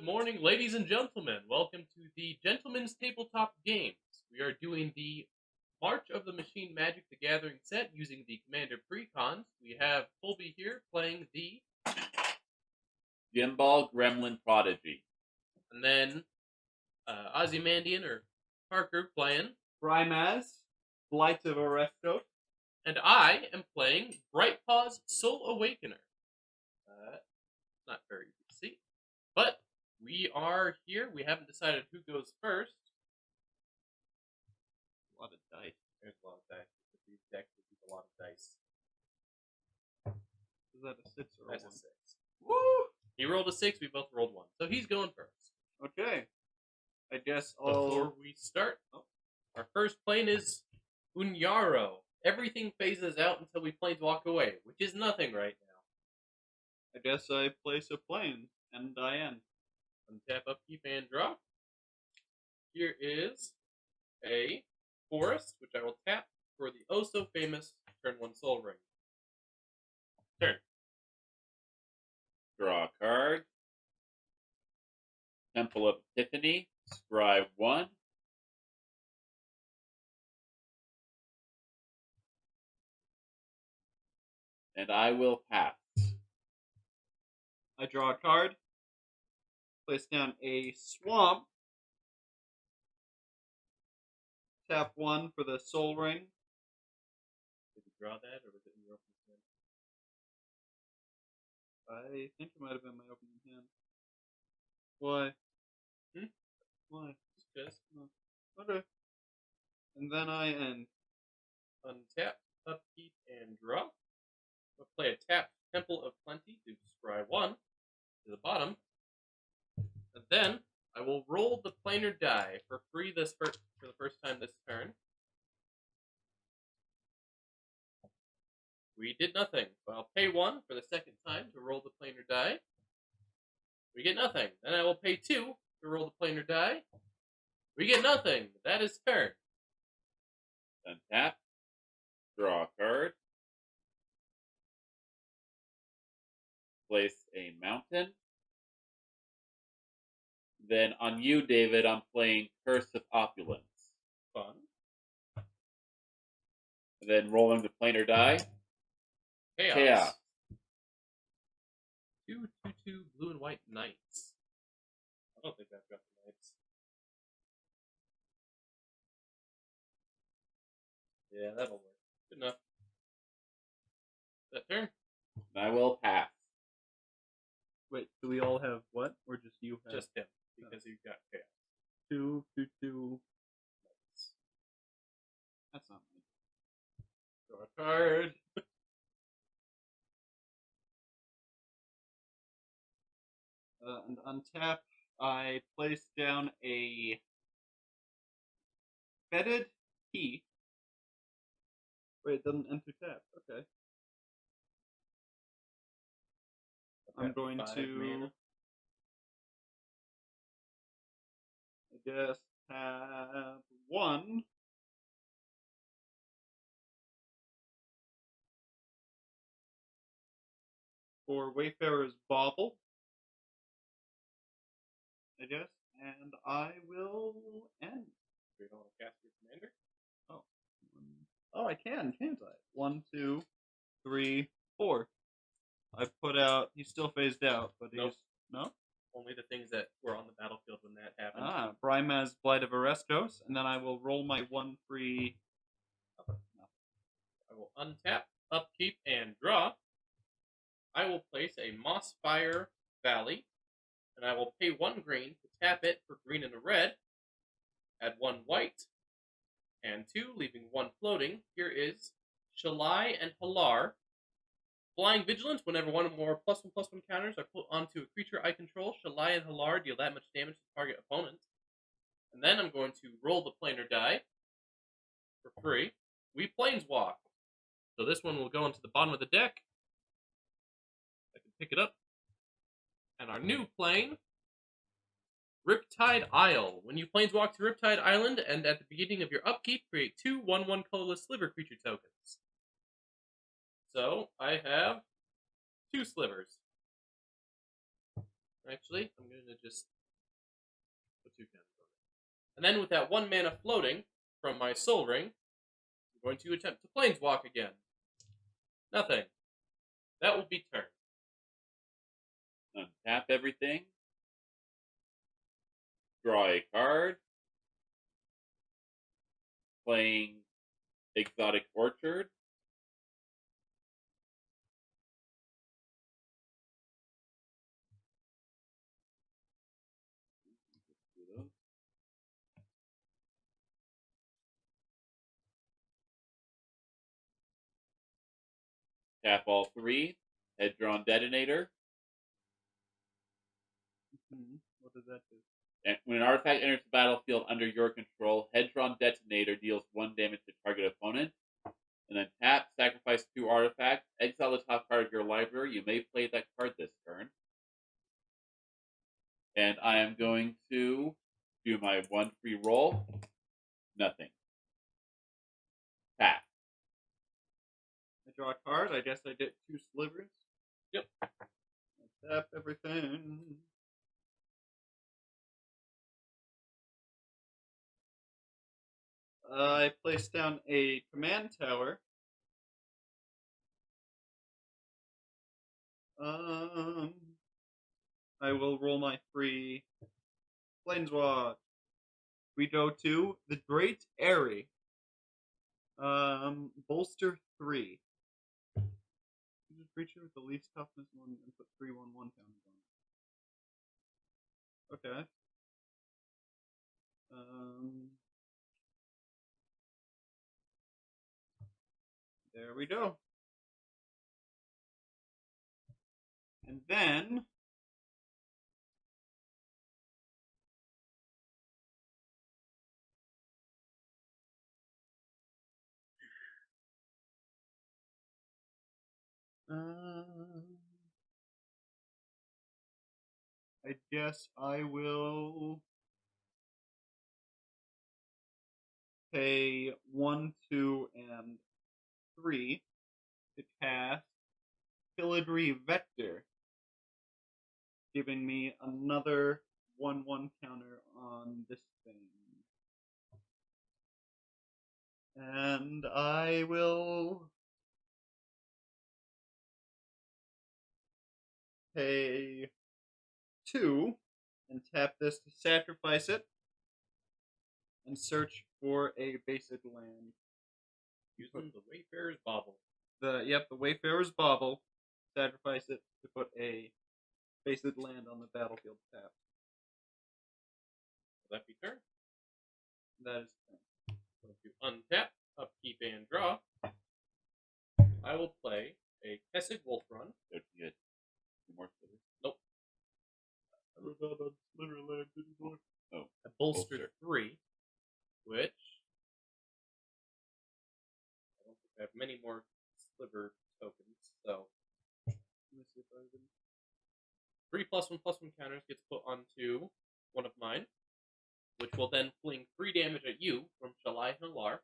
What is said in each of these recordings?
morning, ladies and gentlemen. Welcome to the Gentleman's Tabletop Games. We are doing the March of the Machine Magic the Gathering set using the Commander Precons. We have Colby here playing the Gimbal Gremlin Prodigy. And then Ozzymandian or Parker playing Brimaz, Blight of Orestos. And I am playing Brightpaw's Soul Awakener. Not very easy to see. But we are here. We haven't decided who goes first. A lot of dice. There's a lot of dice. These decks will a lot of dice. Is that a 6 or That's a 1? a 6. Woo! He rolled a 6. We both rolled 1. So he's going first. Okay. I guess Before we start, our first plane is Unyaro. Everything phases out until we planes walk away, which is nothing right now. I guess I place a plane, and I end. Untap, upkeep, and draw. Here is a forest, which I will tap for the oh-so-famous turn 1 Soul Ring. Turn. Draw a card. Temple of Epiphany. Scribe 1. And I will pass. I draw a card. Place down a swamp. Tap 1 for the Soul Ring. Did you draw that, or was it in your opening hand? I think it might have been my opening hand. Why? Why? Just because. Okay. And then I end. Untap, upkeep, and draw. I'll play a tap Temple of Plenty to scry 1 to the bottom. And then I will roll the planar die for free for the first time this turn. We did nothing. So I'll pay 1 for the second time to roll the planar die. We get nothing. Then I will pay 2 to roll the planar die. We get nothing. That is turn. Untap. Draw a card. Place a mountain. Then on you, David, I'm playing Curse of Opulence. Fun. And then rolling the planar die. Chaos. 2/2/2 blue and white knights. I don't think I've got the knights. Yeah, that'll work. Good enough. Is that turn? And I will pass. Wait, do we all have what? Or just you have? Just him, because you've got chaos. 2, 2, 2. That's not me. Draw a card. And untap, I place down a fetid key. Wait, it doesn't enter tap. Okay. I'm going to, mana. I guess, tap 1. For Wayfarer's Bauble, I guess, and I will end. You don't want to cast your commander? Oh, I can, can't I? 1, 2, 3, 4. I put out. He's still phased out, but he's no. Only the things that were on the battlefield when that happened. Brimaz, Blight of Orestos, and then I will roll my 1 free. I will untap, upkeep, and draw. I will place a Mossfire Valley, and I will pay 1 green to tap it for green and a red. Add 1 white, and 2, leaving 1 floating. Here is Shalai and Halar. Flying Vigilance, whenever one or more +1/+1 counters are put onto a creature I control, Shalai and Halar deal that much damage to target opponent. And then I'm going to roll the planar die for free. We Planeswalk. So this one will go into the bottom of the deck. I can pick it up. And our new plane, Riptide Isle. When you Planeswalk to Riptide Island, and at the beginning of your upkeep, create 2 1/1 colorless sliver creature tokens. So I have 2 slivers. Actually, I'm going to just put 2 counters on it. And then with that 1 mana floating from my Soul Ring, I'm going to attempt to Planeswalk again. Nothing. That will be turn. Untap everything. Draw a card. Playing Exotic Orchard. Tap all 3. Head drawn Detonator. What does that do? And when an artifact enters the battlefield under your control, Head drawn Detonator deals 1 damage to target opponent. And then tap, sacrifice 2 artifacts, exile the top card of your library. You may play that card this turn. And I am going to do my 1 free roll. Nothing. Tap. I draw a card. I guess I get 2 slivers. Yep. I tap everything. I place down a command tower. I will roll my free Planeswalk. We go to the Great Airy. Bolster 3. Choose a creature with the least toughness 1 and put 3/1/1 counters on it. Okay. There we go. And then I guess I will pay 1, 2, and 3 to cast Filigree Vector, giving me another 1/1 counter on this thing. And I will pay 2 and tap this to sacrifice it and search for a basic land. Using the Wayfarer's Bauble. The Wayfarer's Bauble. Sacrifice it to put a basic land on the battlefield tap. Will that be turn? That is turn. Going to untap, upkeep, and draw. I will play a Kessig Wolf Run. Don't you get 2 more slivers? Nope. I wrote that on Sliver Land anymore. Oh. A Bolster 3, which I don't think I have many more Sliver tokens, so Let me see if I can. 3 +1/+1 counters gets put onto one of mine, which will then fling 3 damage at you from Shalai Halar,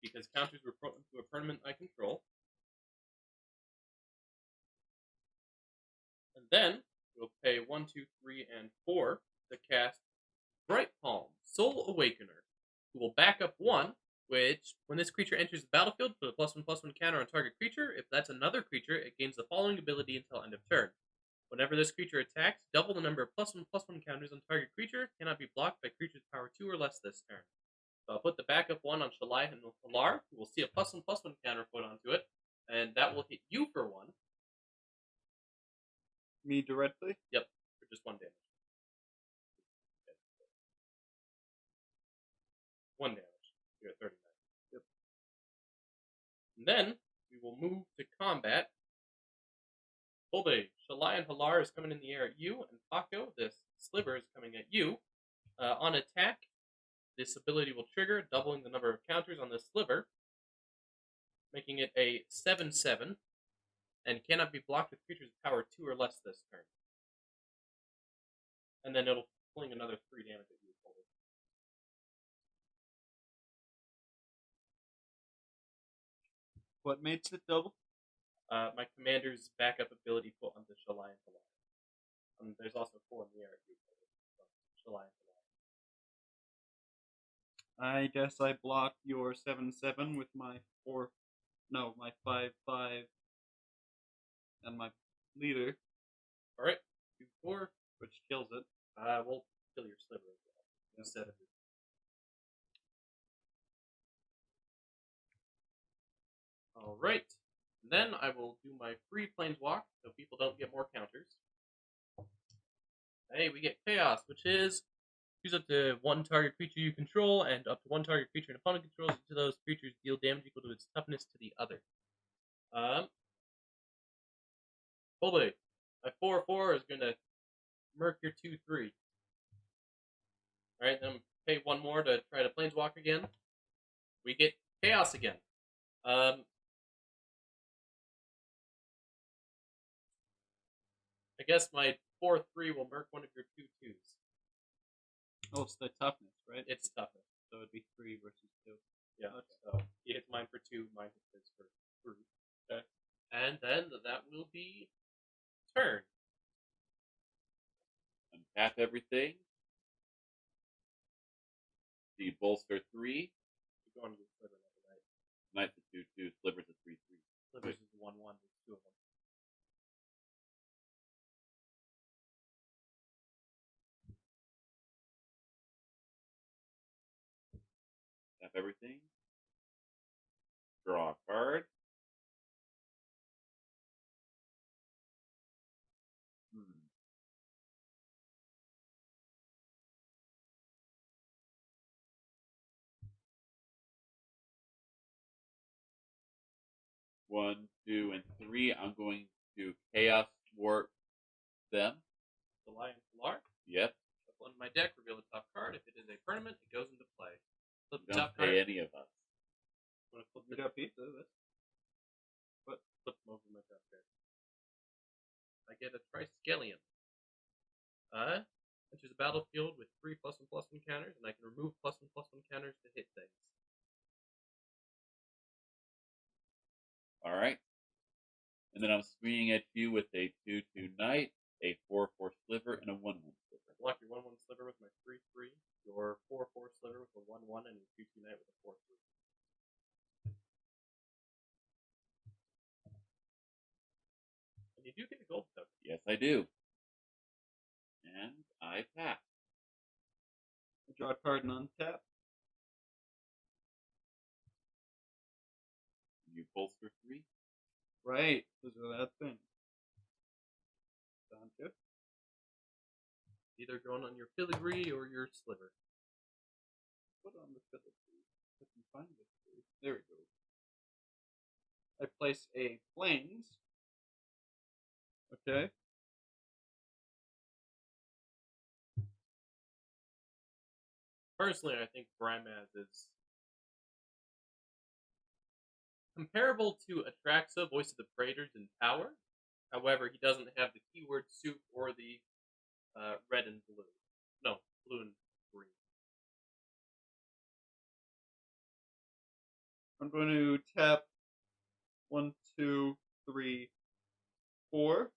because counters were put into a permanent I control. And then we'll pay 1, 2, 3, and 4 to cast Bright Palm, Soul Awakener, who will back up 1, which, when this creature enters the battlefield, put a +1/+1 counter on target creature. If that's another creature, it gains the following ability until end of turn. Whenever this creature attacks, double the number of +1/+1 counters on target creature. Cannot be blocked by creatures power 2 or less this turn. So I'll put the backup 1 on Shalai and Halar, who will see a +1/+1 counter put onto it, and that will hit you for 1. Me directly? Yep, for just 1 damage. 1 damage. You're at 39. Yep. And then we will move to combat. Kolbe, Shalai and Halar is coming in the air at you, and Paco, this sliver, is coming at you. On attack, this ability will trigger, doubling the number of counters on this sliver, making it a 7/7, and cannot be blocked with creatures power 2 or less this turn. And then it'll fling another 3 damage at you. What makes it double? My commander's backup ability put on the Shalian Alarm. There's also 4 in the air too. Shalian Alarm. I guess I block your 7/7 with my 4. No, my 5/5 and my leader, Alright, 2-4. which kills it. We'll kill your sliver as well. Instead of your... Alright. Then I will do my free planeswalk so people don't get more counters. Hey, we get Chaos, which is choose up to 1 target creature you control and up to 1 target creature an opponent controls. Each of those creatures deal damage equal to its toughness to the other. Oh boy. My 4/4 is going to murk your 2/3. Alright, then pay 1 more to try to planeswalk again. We get Chaos again. I guess my 4/3 will murk one of your 2/2s. Oh, it's the toughness, right? It's toughness. So it'd be 3 versus 2. Yeah. Okay. So he hits mine for 2, mine hits his for 3. Okay. And then that will be turn. Untap everything. The bolster 3. You're going to get Sliver now, right? Knight's a 2/2. Sliver's a 3/3. Slivers is 1/1. There's 2 of them. Tap everything. Draw a card. One, 2, and 3. I'm going to Chaos Warp them. The Lion Polar. Yep. Shuffle into my deck, reveal the top card. If it is a permanent, it goes into play. Flip the Don't top card. pay any of us. I'm going to flip You the got pizza. flip them over my top card. I get a Triskelion. Enters the battlefield with 3 +1/+1 counters, and I can remove +1/+1 counters to hit things. Alright. And then I'm swinging at you with a 2/2 Knight, a 4/4 Sliver, and a 1/1 Sliver. Block your 1/1 Sliver with my 3/3, your 4/4 Sliver with a 1/1, and your 2/2 Knight with a 4/3. And you do get a gold token. Yes, I do. And I pass. I draw a card and untap. You bolster 3. Right, because of that thing. Sound good? Either going on your filigree or your sliver. Put on the filigree. I can find it. There we go. I place a planes. Okay. Personally, I think Brimaz is comparable to Atraxa, Voice of the Praetors in power. However, he doesn't have the keyword soup or the red and blue. No, blue and green. I'm going to tap 1, 2, 3, 4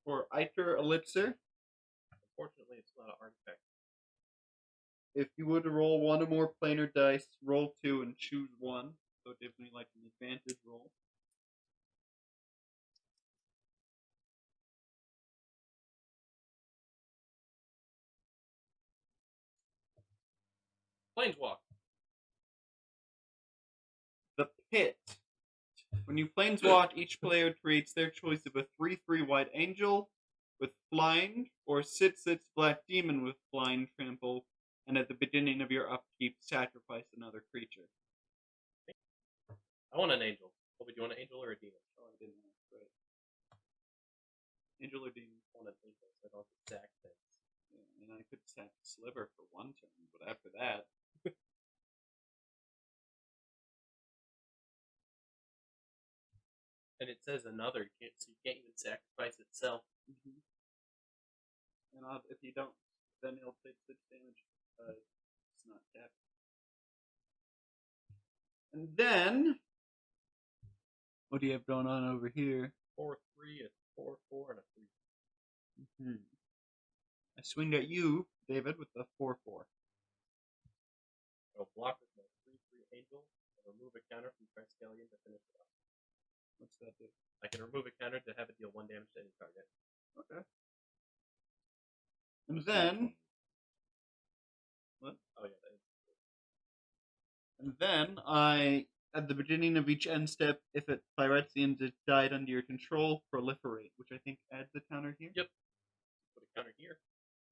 for Iter Elixir. Unfortunately, it's not an artifact. If you would roll 1 or more planar dice, roll 2 and choose 1. So it gives me like an advantage roll. Planeswalk. The Pit. When you planeswalk, each player creates their choice of a 3/3 white angel with flying, or 6/6 black demon with flying trample, and at the beginning of your upkeep, sacrifice another creature. I want an angel. What would you want, an angel or a demon? Oh, I didn't ask, right. Angel or demon? I want an angel, so I don't have to sack things. Yeah, and I could sack Sliver for 1 turn, but after that... And it says another, so you can't even sacrifice itself. Mm-hmm. And if you don't, then he'll take 6 damage. It's not capped. And then, What do you have going on over here? 4-3, a 4-4, and a 3. Mm-hmm. I swinged at you, David, with the 4-4. I'll block with my 3-3 angel and remove a counter from Triskelion to finish it off. What's that do? I can remove a counter to have it deal 1 damage to any target. Okay. And then... What? Oh, yeah, that is. And then I, at the beginning of each end step, if it Phyrexian died under your control, proliferate, which I think adds a counter here. Yep. Put a counter here.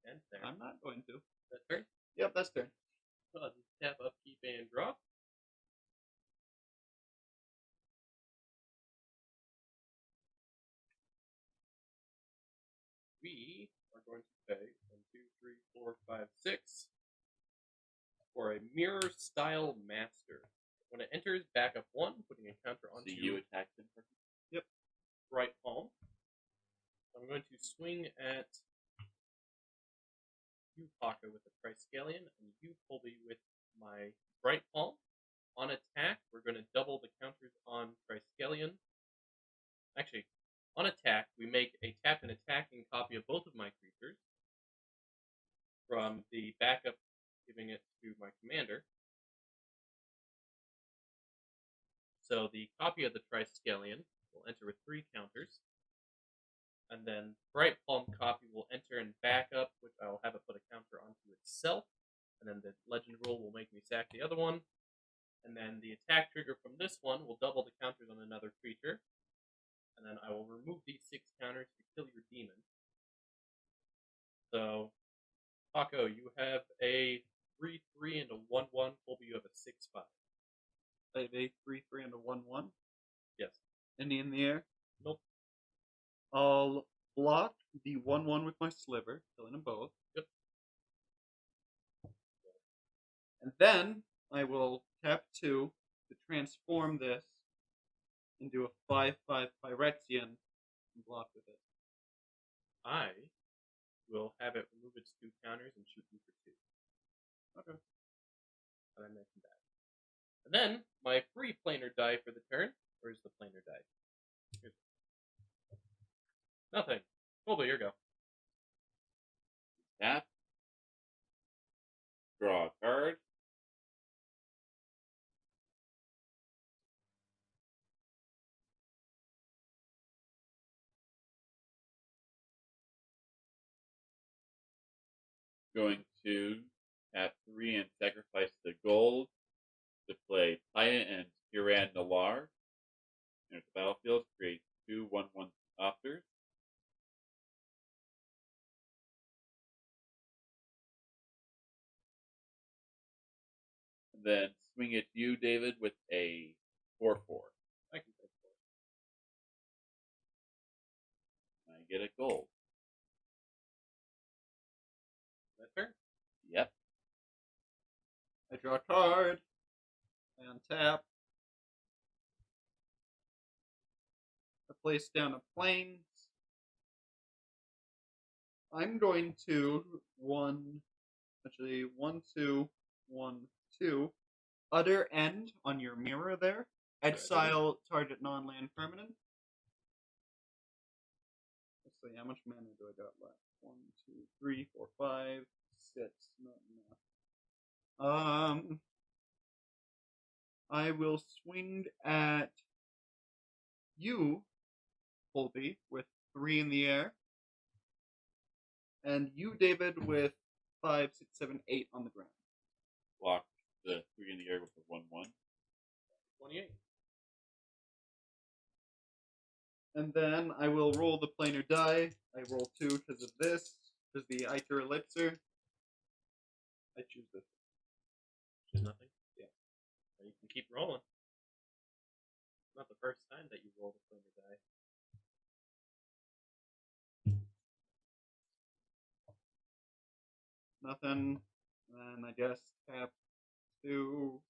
And there. I'm not going to. That's turn. Yep, that's turn. Tap, upkeep, and draw. We are going to pay 1, 2, 3, 4, 5, 6 for a mirror style master. When it enters, back up 1, putting a counter onto you attack them. Yep. Right palm. I'm going to swing at you, Paco, with the Triskelion, and you, Colby, with my right palm. On attack, we're going to double the counters on Triskelion. Actually, on attack, we make a tap and attacking copy of both of my creatures from the backup, giving it to my commander. So the copy of the Triskelion will enter with 3 counters. And then Bright Palm copy will enter in backup, which I'll have it put a counter onto itself. And then the legend rule will make me sack the other one. And then the attack trigger from this one will double the counters on another creature. And then I will remove these 6 counters to kill your demon. So, Paco, you have a 3-3 and a 1-1. Colby, you have a 6-5. I have a 3-3 and a 1-1. Yes. Any in the air? Nope. I'll block the 1-1 with my sliver, killing them both. Yep. And then I will tap 2 to transform this into a 5-5 Phyrexian and block with it. I will have it remove its 2 counters and shoot you for 2. Okay. And I mentioned that. And then, my free planar die for the turn. Where's the planar die? Here's nothing. Colby, your go. Tap. Draw a card. Going to tap 3 and sacrifice the gold to play Playa and Kiran Nalar. Enter the battlefield, create 2 1/1 opters. And then swing at you, David, with a 4/4. I can take 4. I get a gold. That turn? Yep. I draw a card. I untap. I place down a plains. I'm going to 1, 2, 1, 2. Other end on your mirror there. Exile target non-land permanent. Let's see, how much mana do I got left? 1, 2, 3, 4, 5, 6. Not enough. I will swing at you, Colby, with 3 in the air. And you, David, with 5, 6, 7, 8 on the ground. Block the 3 in the air with a 1/1. 28. And then I will roll the planar die. I roll 2 because of this. Because the Iter Elixir. I choose this. Which is nothing? Yeah. And you can keep rolling. It's not the first time that you roll the planar die. Nothing. And I guess tap 2.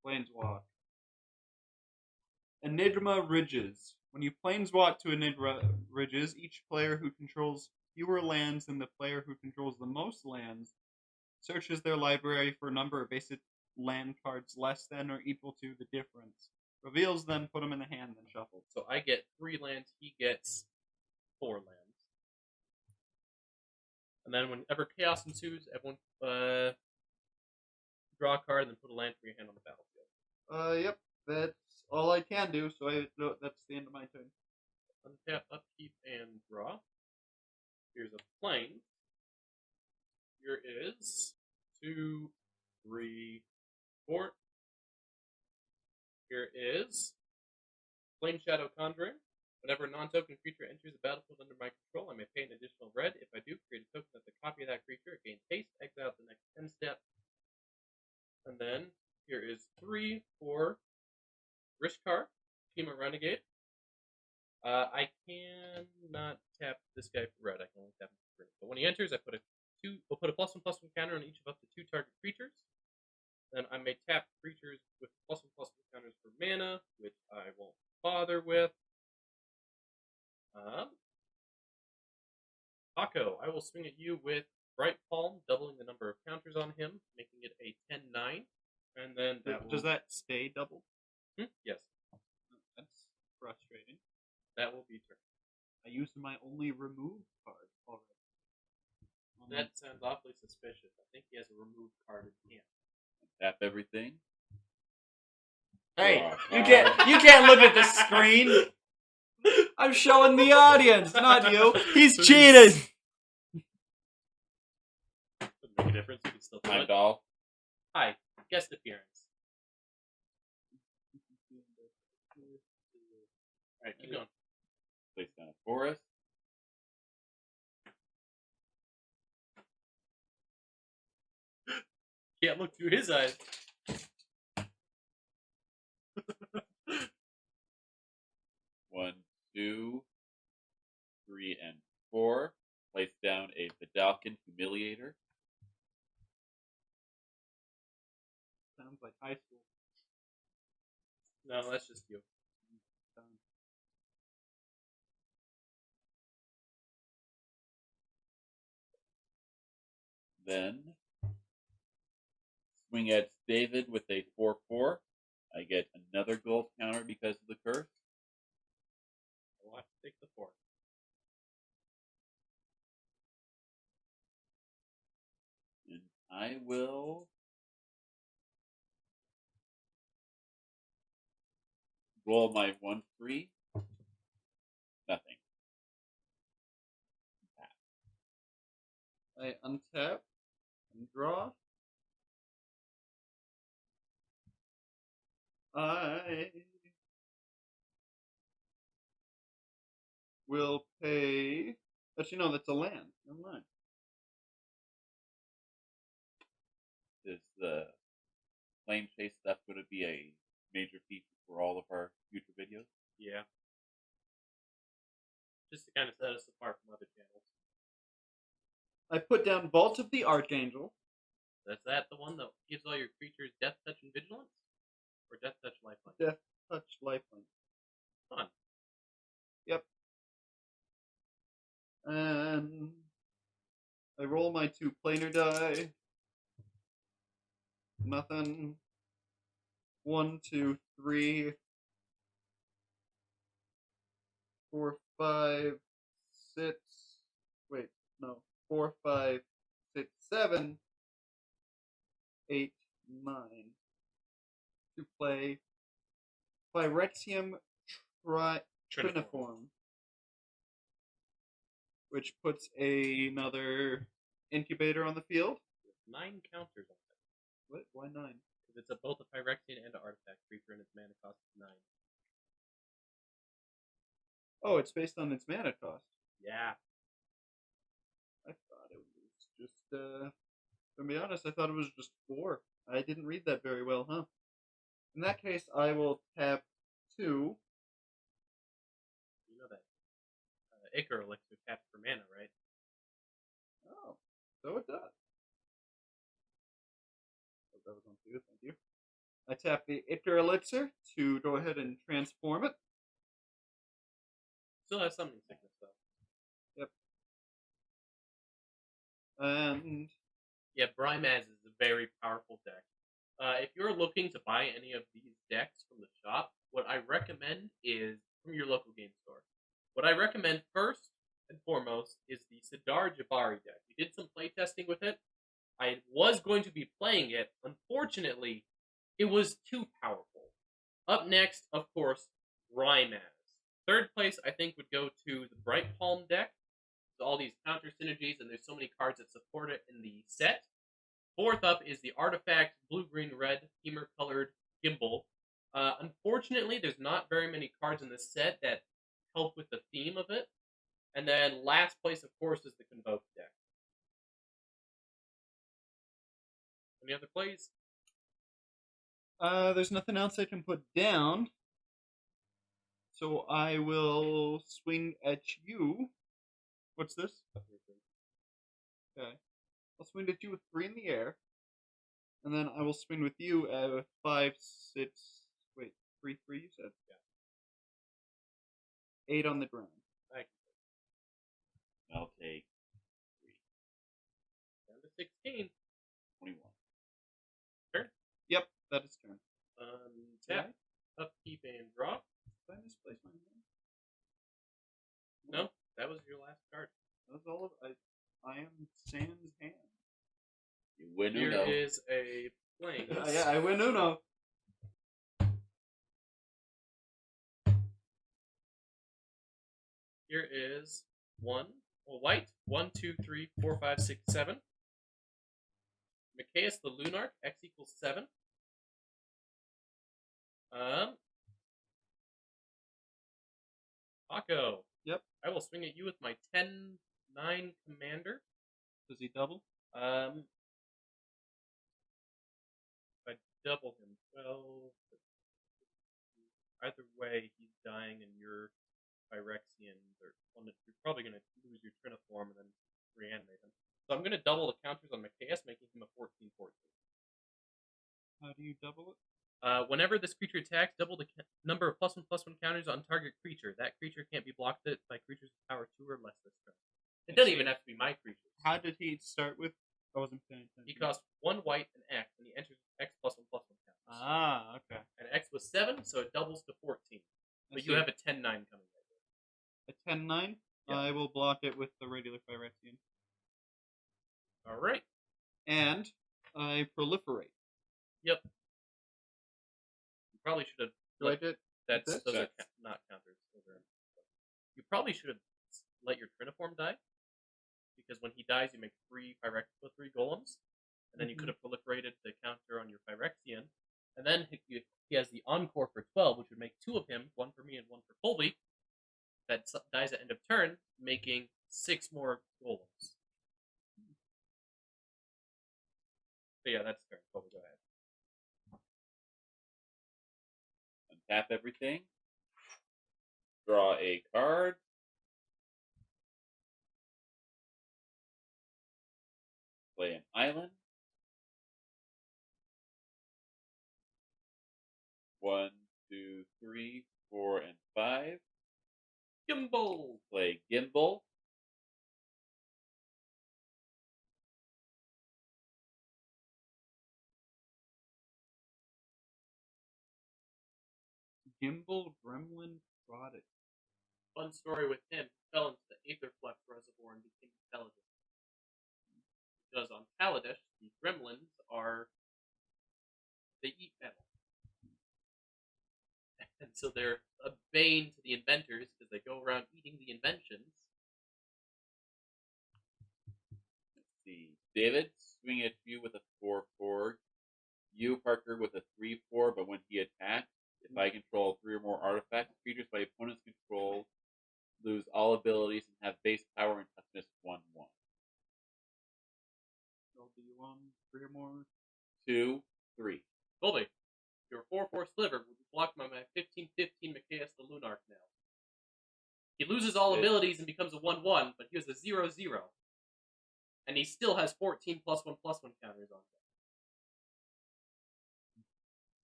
Planeswalk. Enigma Ridges. When you planeswalk to Enigma Ridges, each player who controls fewer lands than the player who controls the most lands searches their library for a number of basic land cards less than or equal to the difference. Reveals them, put them in the hand, then shuffles. So I get 3 lands, he gets 4 lands. And then whenever chaos ensues, everyone draw a card and then put a land from your hand on the battlefield. Yep, that's all I can do, so that's the end of my turn. Untap, upkeep, and draw. Here's a plane. Here is 2, 3, 4. Here is Flame Shadow Conjuring. Whenever a non-token creature enters the battlefield under my control, I may pay an additional red. If I do, create a token that's a copy of that creature. It gains haste, exile the next 10 steps. And then here is 3, 4 Rishkar, Kima Renegade. I cannot tap this guy for red. I can only tap him for green. But when he enters, I put a +1/+1 counter on each of up to 2 target creatures. Then I may tap creatures with +1/+1 counters for mana, which I won't bother with. Paco, I will swing at you with Bright Palm, doubling the number of counters on him, making it a 10-9. And then Does that stay doubled? Yes. That's frustrating. That will be turn. I used my only remove card already. That sounds awfully suspicious. I think he has a remove card in hand. Tap everything. Hey, you can't look at the screen. I'm showing the audience, not you. He's cheated. Doesn't make a difference. You can still do My it. doll. Hi, guest appearance. All right, keep going. Place down a forest. Can't look through his eyes. 1, 2, 3, and 4. Place down a Vidalcan Humiliator. Sounds like high school. No, that's just you. Then swing at David with a 4/4. I get another gold counter because of the curse. I'll have to take the 4. And I will roll my 1/3. Nothing. I untap and draw. I will pay. Actually, no, that's a land. Never mind. Is the flame chase stuff going to be a major feature for all of our future videos? Yeah. Just to kind of set us apart from other channels. I put down Vault of the Archangel. That's the one that gives all your creatures Death Touch and Vigilance? Or Death Touch Lifeline? Death Touch Lifeline. Fun. Yep. And I roll my 2 planar die. Nothing. 1, 2, 3, 4, 5, 6. Wait, no. 4, 5, 6, 7, 8, 9. To play Phyrexium Triniform, which puts another incubator on the field. With 9 counters on it. What? Why 9? Because it's both a Phyrexian and an artifact creature, and its mana cost is 9. Oh, it's based on its mana cost. Yeah. I thought it was just, to be honest, I thought it was just 4. I didn't read that very well, huh? In that case, I will tap 2. You know that Ichor Elixir taps for mana, right? Oh, so it does. Oh, that was on 2, thank you. I tap the Ichor Elixir to go ahead and transform it. Still has summoning sickness, though. Yep. And Yeah, Brimaz is a very powerful deck. If you're looking to buy any of these decks from the shop, what I recommend is from your local game store. What I recommend first and foremost is the Sidar Jabari deck. We did some playtesting with it. I was going to be playing it. Unfortunately, it was too powerful. Up next, of course, Brimaz. Third place, I think, would go to the Bright Palm deck. There's all these counter synergies, and there's so many cards that support it in the set. Fourth up is the Artifact Blue, Green, Red, Humor Colored Gimbal. Unfortunately, there's not very many cards in this set that help with the theme of it. And then last place, of course, is the Convoke deck. Any other plays? There's nothing else I can put down. So I will swing at you. What's this? Okay. I'll swing at you with 3 in the air. And then I will swing with you at 5, 6, wait, 3, 3 you said? Yeah. 8 on the ground. Thank you. I'll take 3. Down to 16. 21. Turn. Yep, that is turn. Tap, upkeep, and draw. Did I misplace my hand? No, that was your last card. That was all of I am Sans hand. You win Here Uno. is a Plains. Yeah, I win Uno. Here is white. 1, 2, 3, 4, 5, 6, 7. Machias the Lunarch, X equals 7. Paco. Yep. I will swing at you with my 10-9 commander. Does he double? If I double him, 12. Either way, he's dying, and your Phyrexians are. You're probably going to lose your Triniform and then reanimate him. So I'm going to double the counters on Machias, making him a 14-14. How do you double it? Whenever this creature attacks, double the number of +1/+1 counters on target creature. That creature can't be blocked by creatures with power 2 or less this turn. It doesn't even have to be my creatures. How did he start with? I wasn't paying attention. He costs 1 white and X, and he enters X +1/+1 counters. Ah, okay. And X was 7, so it doubles to 14. But you have a 10-9 coming right there. A 10-9? Yeah. I will block it with the regular Phyrexian. All right. And I proliferate. Yep. You probably should have. Do I did? Those this? are not counters. You probably should have let your Triniform die, because when he dies, you make 3 Phyrexian 3 golems, and then you could have proliferated the counter on your Phyrexian, and then he has the Encore for 12, which would make 2 of him, 1 for me and 1 for Colby. That dies at end of turn, making 6 more golems. So yeah, that's turn. Colby, go ahead. Untap everything. Draw a card. Play an island. 1, 2, 3, 4, and 5. Gimbal! Play Gimbal. Gimbal Gremlin Prodigy. Fun story with him. He fell into the Aetherflux reservoir and became intelligent. Because on Kaladesh, the gremlins they eat metal. And so they're a bane to the inventors because they go around eating the inventions. Let's see. David, swing at you with a 4/4. You, Parker, with a 3/4, but when he attacks, if I control 3 or more artifacts, creatures by opponent's control lose all abilities and have base power and toughness 1/1. So do you want 3 or more? 2, 3. Colby, your 4/4 sliver will be blocked by my 15/15 Machias the Lunarch now. He loses all abilities and becomes a 1/1, but he has a 0/0. And he still has 14 +1/+1 counters on him.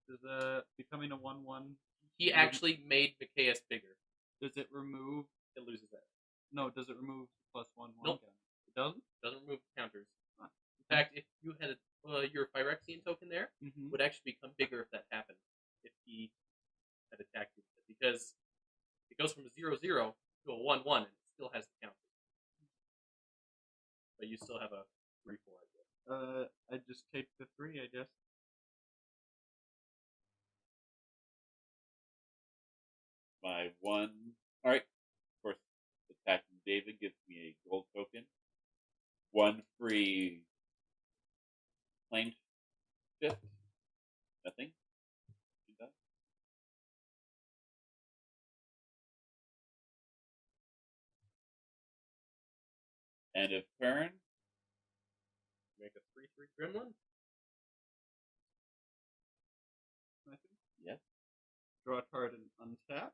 Does becoming a 1/1? He actually made Machias bigger. Does it remove? It loses that. No, does it remove +1/1? Nope. It doesn't. Doesn't remove counters. fact, if you had your Phyrexian token there, Mm-hmm. would actually become bigger if that happened. If he had attacked you, because it goes from 0-0 to a 1-1, and it still has the counter. But you still have a 3-4, I guess. I just take the 3, I guess. My 1. Alright. Of course, attacking David gives me a gold token. 1 free plane shift. Nothing. End of turn. Make a 3-3 gremlin. I think. Yes. Draw a card and untap.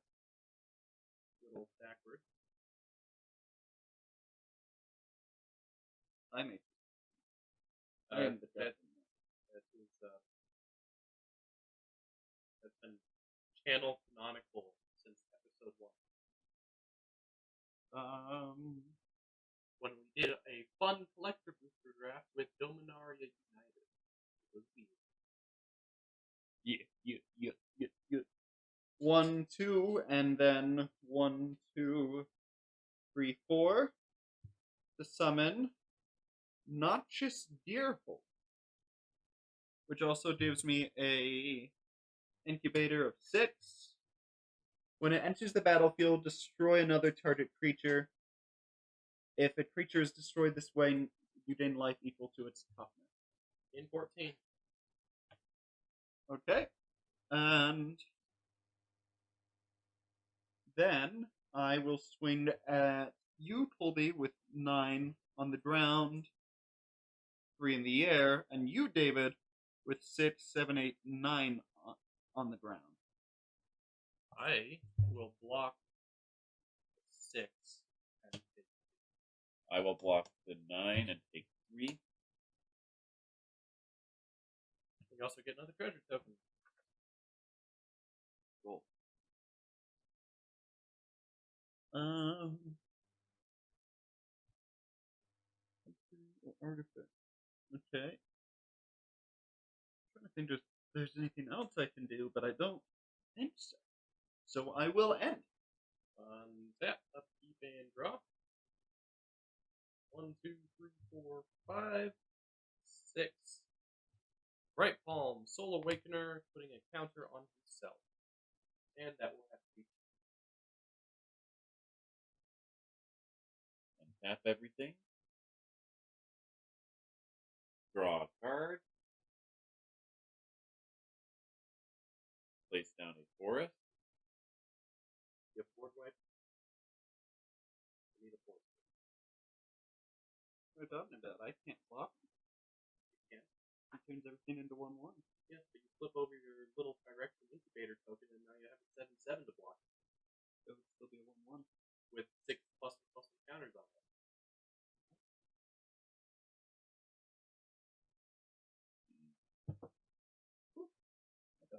Little backward. I make. That is that's been channel canonical since episode 1. When we did a fun collector booster draft with Dominaria United. It was weird. Yeah. 1, 2, and then 1, 2, 3, 4. To summon Noxious Deerhole, which also gives me a incubator of 6. When it enters the battlefield, destroy another target creature. If a creature is destroyed this way, you gain life equal to its toughness. In 14. Okay. And then I will swing at you, Colby, with 9 on the ground, 3 in the air, and you, David, with 6, 7, 8, 9 on the ground. I will block 6 and take. I will block the 9 and take 3. You also get another treasure token. Cool. Artifact. Okay. I'm trying to think if there's anything else I can do, but I don't think so. So I will end. Tap, upkeep, and draw. 1, 2, 3, 4, 5, 6. Bright Palm, Soul Awakener, putting a counter on himself. And that will have to be. Untap everything. Draw a card. Place down a forest. You have board wipe. You need a board. What are you talking about? I can't block. You can. It turns everything into 1/1. Yes, but you flip over your little Phyrexian incubator token, and now you have a 7/7 to block. So it would still be a 1/1. With 6 plus counters on it.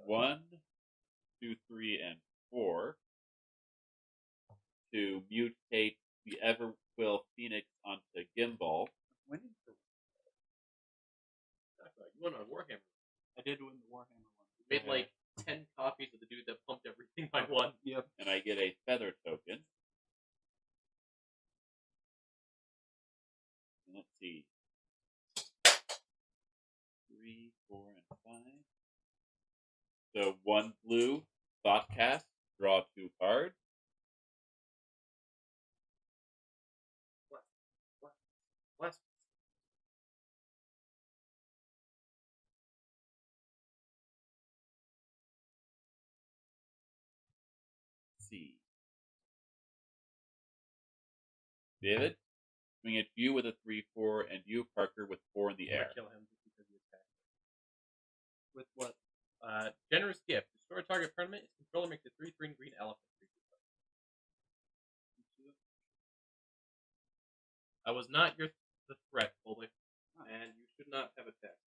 One, 2, 3, and 4 to mutate the Everquill Phoenix onto Gimbal. Winning for You won on Warhammer. I did win the Warhammer one. You made like 10 copies of the dude that pumped everything by 1. Yep. And I get a feather token. And let's see. 3, 4, and 5. So 1 blue, Thoughtcast, draw 2 cards. Last. See. David, swing at you with a 3/4, and you, Parker, with 4 in the air. Kill him just because he attacked. With what? Generous gift. Destroy target permanent. Its controller makes a 3/3 green elephant creature. I was not the threat, Colby, and you should not have attacked.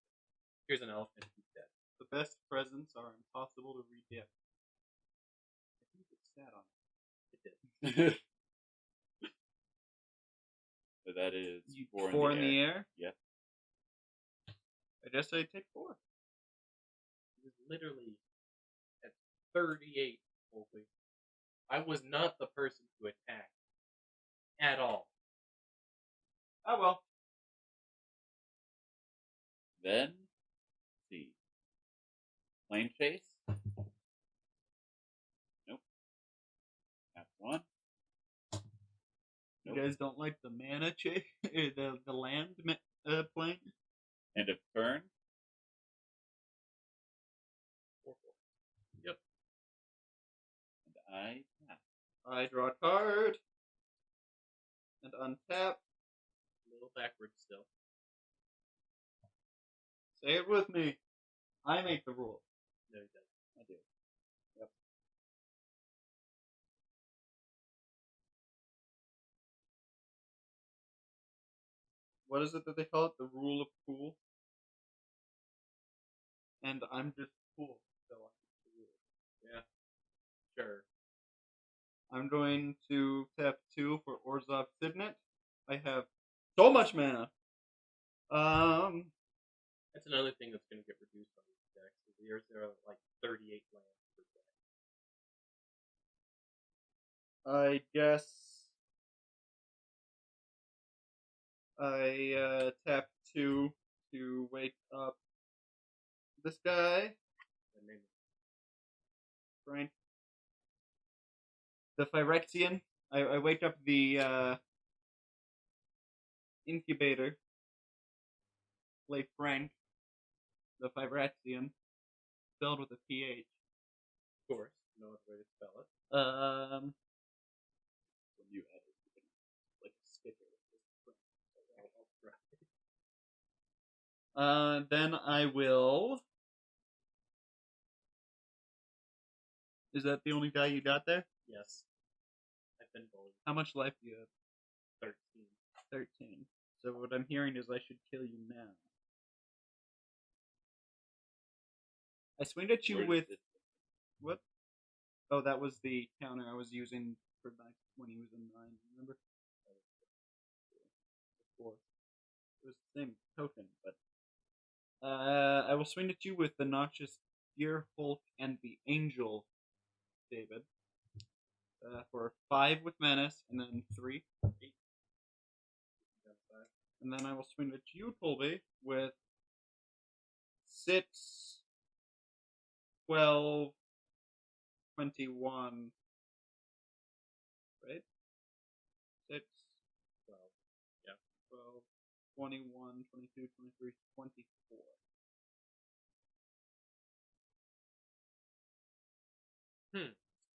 Here's an elephant. He's dead. The best presents are impossible to re-gift. I think it sat on it. It did. So that is 4 in the air. Yep. just say take 4. It was literally at 38, Colby. I was not the person to attack at all. Oh well. Then, let's see. Plane chase. Nope. That's one. You Nope. guys don't like the mana chase, the land plane? End of turn. 4-4. Yep. And I tap. I draw a card and untap. A little backwards still. Say it with me. I make the rules. No, he doesn't. I do. Yep. What is it that they call it? The rule of cool? And I'm just cool, so I'm the rule. Yeah. Sure. I'm going to tap 2 for Orzhov Signet. I have so much mana. That's another thing that's going to get reduced on these decks. There are like 38 lands per deck. I guess I tap 2 to wake up this guy. The name Right. The Phyrexian. I wake up the incubator. Play Frank. The Phyrexian. Spelled with a PH. of course. No other way to spell it. When you add it, you can like a sticker. Then I will. Is that the only guy you got there? Yes. I've been bullied. How much life do you have? 13. 13. So what I'm hearing is I should kill you now. I swinged at you with what? Oh, that was the counter I was using for when he was in 9. Remember? Before. It was the same token, but I will swing at you with the Noxious Deer Hulk and the Angel, David. For 5 with Menace, and then 3. 8. And then I will swing at you, Colby, with 6, 12, 21. Right? 6, 12. Yeah. 12, 21, 22, 23, 24.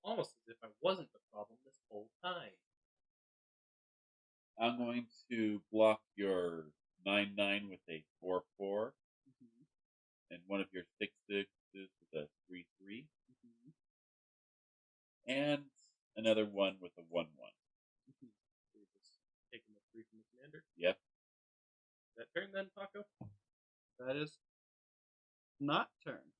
Almost as if I wasn't the problem this whole time. I'm going to block your 9/9 with a 4/4, and one of your 6/6s with a 3/3, and another one with a 1/1. So you're just taking the 3 from the commander. Yep. Is that turn then, Taco? That is not turn.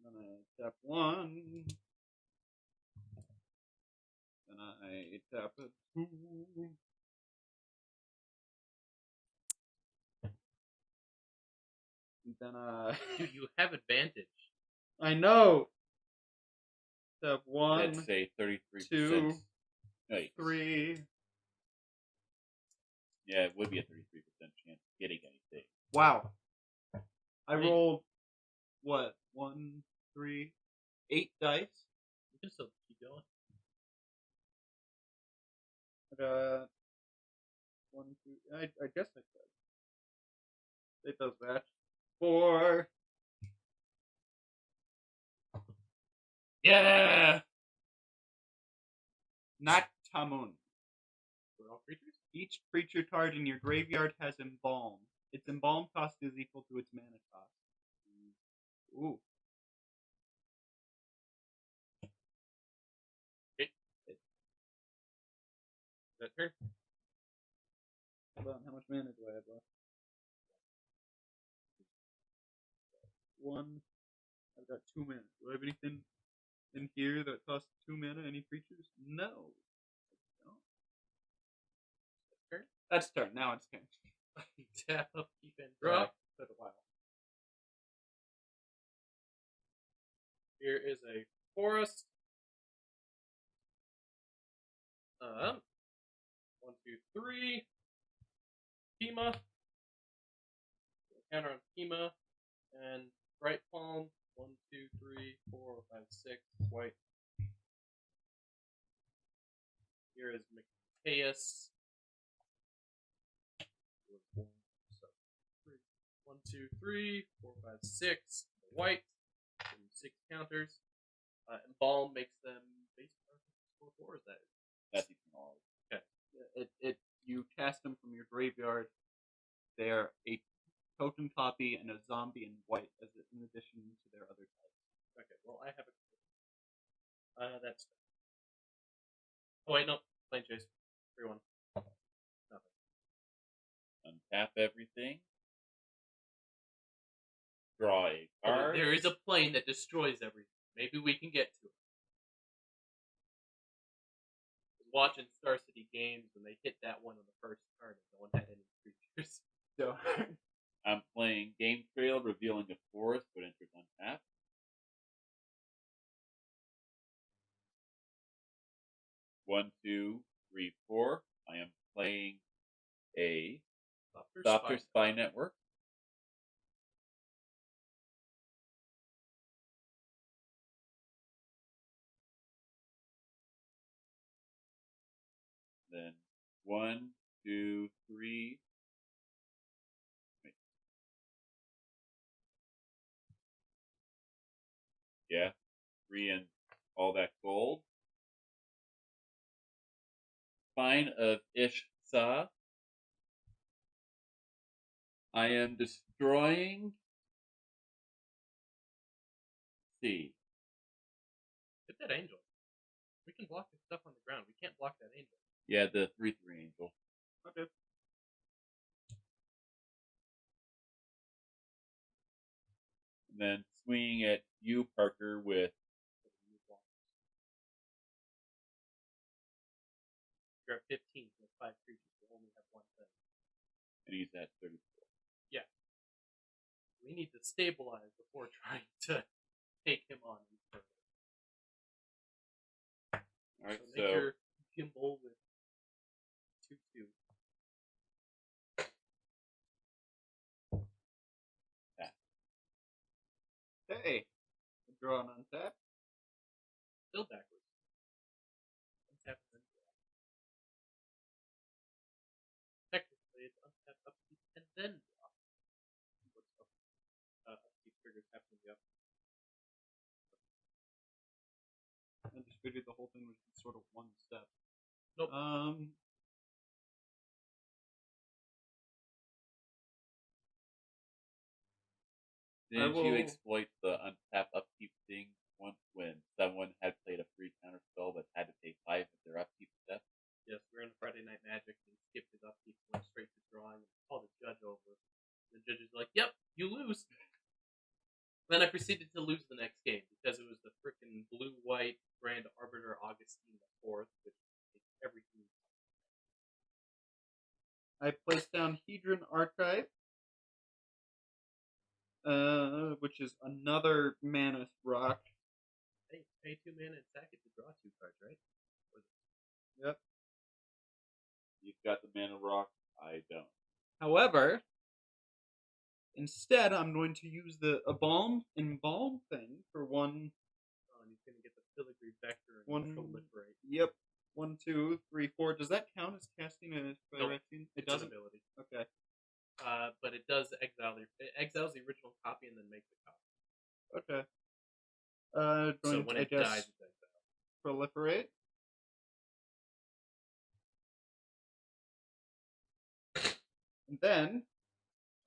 Then I tap 1. Then I tap a 2. And then Dude, you have advantage. I know. Tap 1, That's a 33%. 2, Wait. 3. Yeah, it would be a 33% chance of getting anything. Wow. I rolled what? 1, 3, 8 dice. You can still keep going. I got 1, 2. I guess I could. It does that. 4. Yeah. Not Tamun. For all creatures? Each creature card in your graveyard has Embalm. Its Embalm cost is equal to its mana cost. Ooh. Okay. Is that turn? Hold on, how much mana do I have left? 1. I've got 2 mana. Do I have anything in here that costs 2 mana? Any creatures? No. I don't. Turn? That's turn. Now it's turn. Tap, upkeep, and draw. For a while. Here is a forest. 1, 2, 3. Pima. Counter on Pima. And right palm. 1, 2, 3, 4, 5, 6. White. Here is Machias. 1, 2, 3, 4, 5, 6. White. 6 counters. Embalm makes them base 4/4. Is that? That's eternal. Okay. You cast them from your graveyard. They are a token copy and a zombie in white, as in addition to their other types. Okay. Well, I have a. That's. Oh wait, no. Plain chase. 3/1. Nothing. Untap everything. Draw a card. There is a plane that destroys everything. Maybe we can get to it. I was watching Star City Games when they hit that one on the first turn and no one had any creatures. So, I'm playing Game Trail, revealing a forest, but enters untap. One, 2, 3, 4. I am playing a Doctor Spy Network. Then 1, 2, 3. Wait. Yeah, 3 and all that gold. Spine of Ish-Sa. I am destroying. C. Hit that angel. We can block the stuff on the ground. We can't block that angel. Yeah, the 3/3 angel. okay. And then swinging at you, Parker, with You're at 15 with 5 creatures. You only have 1 thing. and he's at 34. Yeah. We need to stabilize before trying to take him on any further. Alright, So make your gimbal with 2/2. Hey, draw and untap. Still backwards. Untap and then draw. Technically, it's untap, upkeep, and then draw. What's up? Upkeep triggers have to be up. I just figured the whole thing was sort of one step. Nope. Didn't you exploit the untap upkeep thing once when someone had played a free counter spell but had to pay 5 of their upkeep step? Yes, we were in Friday Night Magic and he skipped his upkeep and went straight to drawing and called the judge over. The judge is like, "Yep, you lose." Then I proceeded to lose the next game because it was the frickin' blue-white Grand Arbiter Augustine IV, which makes everything. I placed down Hedron Archive, which is another Manus rock. Hey, pay 2 mana and sack it to draw 2 cards, right? Yep. You've got the mana rock. I don't. However, instead, I'm going to use the embalm thing for 1. Oh, and he's going to get the filigree vector and 1. proliferate. Yep. 1, 2, 3, 4. Does that count as casting a Phyrexian? It doesn't. Ability. Okay. But it does exiles the original copy and then makes the copy. Okay. So when it dies, it's exiled. Proliferate. And then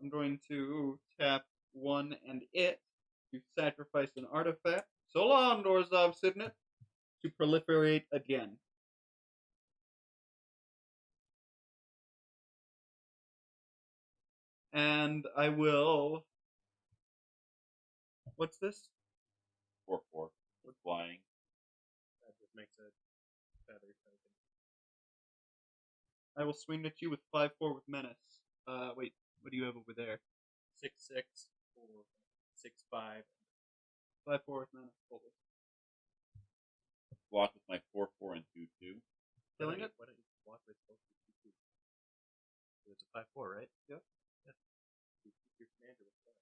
I'm going to tap 1 and it to sacrifice an artifact. So long, Orzhov Signet, to proliferate again. And I will. What's this? 4/4. With flying. That just makes a feather token. I will swing at you with 5/4 with menace. Wait, what do you have over there? 6/6 or 6/5. 5/4 with menace. Hold it. Block with my 4/4 and 2/2. Killing it? Why don't you block with both of you? So it's a 5/4, right? Yep. Yeah. You keep your commander with that.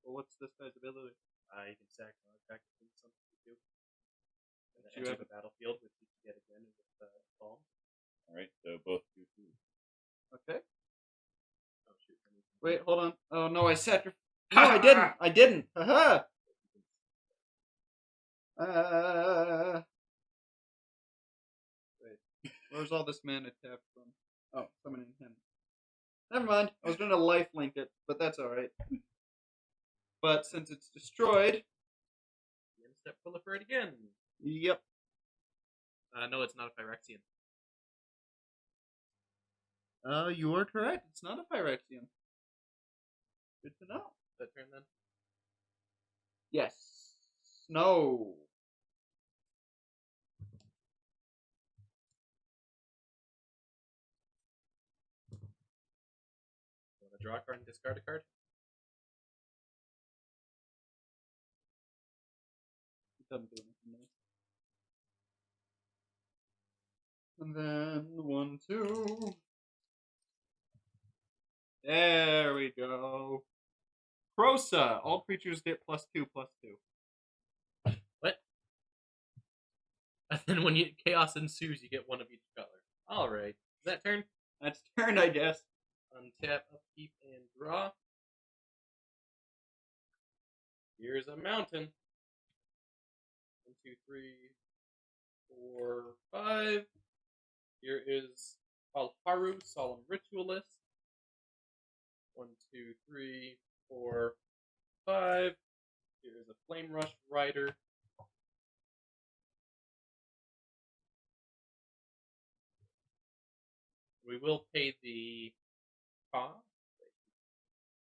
Well, what's this guy's ability? You can sack an artifact with something to do. And then You enter have the battlefield, which you can get again with Balm. Alright, so both 2/2. Okay. Oh, shoot. Wait, hold on. Oh, no, I sacrificed. No, I didn't. I didn't. Haha. Wait. Where's all this mana tapped from? Oh, summoning him. Never mind. I was going to lifelink it, but that's alright. But since it's destroyed. The end step proliferate again. Yep. No, it's not a Phyrexian. You are correct. It's not a Phyrexian. Good to know. Is that turn then? Yes. No. You want to draw a card and discard a card? It doesn't do anything nice. And then 1, 2. There we go. Prosa. All creatures get +2/+2. What? And then when chaos ensues, you get one of each color. Alright. Is that turn? That's turn, I guess. Untap, upkeep, and draw. Here's a mountain. 1, 2, 3, 4, 5. Here is Haru, Solemn Ritualist. 1, 2, 3, 4, 5. Here is a Flame Rush Rider. We will pay the cost.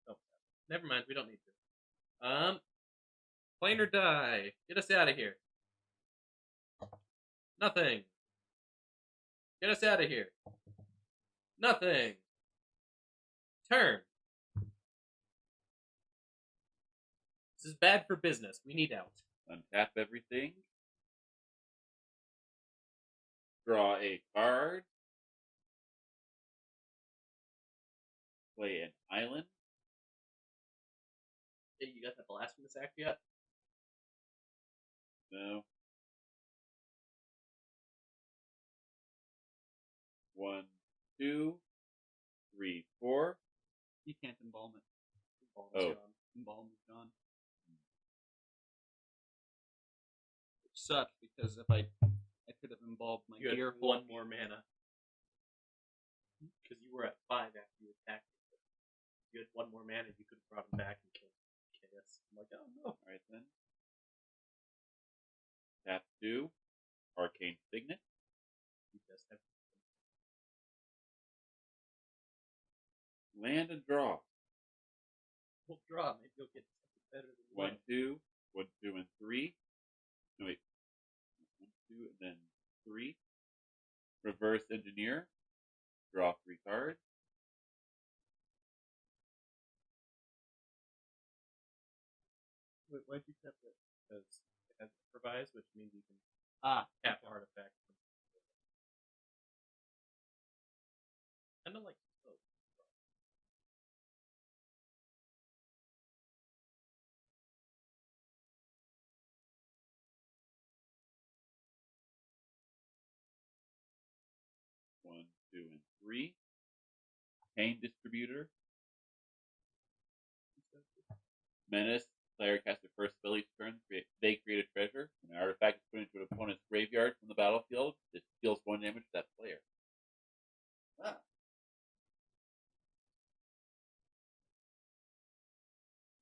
Oh, never mind. We don't need to. Planar die. Get us out of here. Nothing. Get us out of here. Nothing. Turn. This is bad for business. We need out. Untap everything. Draw a card. Play an island. Hey, you got the Blasphemous Act yet? No. 1, 2, 3, 4. You can't embalm it. Embalm Oh. is gone. Embalm is gone. Which sucks because if I could have embalmed my You had dear one more mana. Because you were at 5 after you attacked. If you had one more mana, you could have brought him back and killed Chaos. I'm like, oh no. Alright then. Tap 2. Arcane Signet. You just have Land and draw. we'll draw. Maybe you'll get something better than 1, land. 2. 1, 2, and 3. No, wait. 1, 2, and then 3. Reverse Engineer. Draw 3 cards. Wait, why'd you tap it? Because it has improvise, which means you can tap artifacts. Kind of like smoke. One, 2, and 3. Pain Distributor. Menace. Player casts their first spell each turn. They create a treasure. When an artifact is put into an opponent's graveyard from the battlefield, it deals 1 damage to that player. Ah.